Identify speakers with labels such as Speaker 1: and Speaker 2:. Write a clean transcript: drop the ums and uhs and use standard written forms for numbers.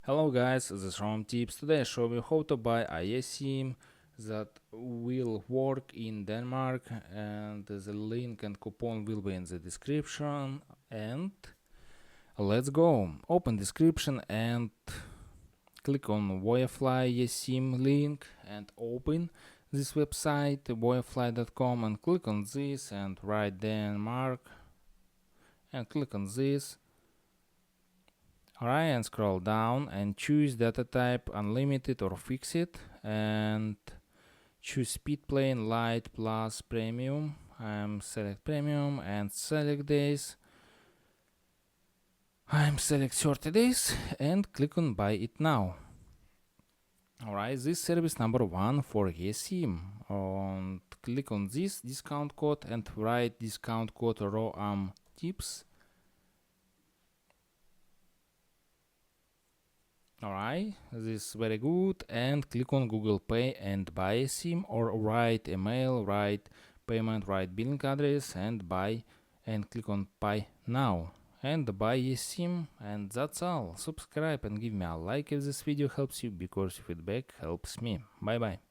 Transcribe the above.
Speaker 1: Hello guys, this is Rom Tips. Today I show you how to buy a eSim that will work in Denmark, and the link and coupon will be in the description. And let's go. Open description and click on Wi-Fi eSim link and open this website wi-fi.com and click on this and write Denmark and click on this. Alright, and scroll down and choose data type unlimited or fixed and choose speed plane light plus premium. I'm select premium and select days. I'm select 30 days and click on buy it now. Alright, this service number 1 for eSim, and click on this discount code and write discount code ROAM tips. Alright, this is very good, and click on Google Pay and buy a SIM, or write email, write payment, write billing address and buy, and click on buy now and buy a SIM, and that's all. Subscribe and give me a like if this video helps you, because your feedback helps me. Bye bye.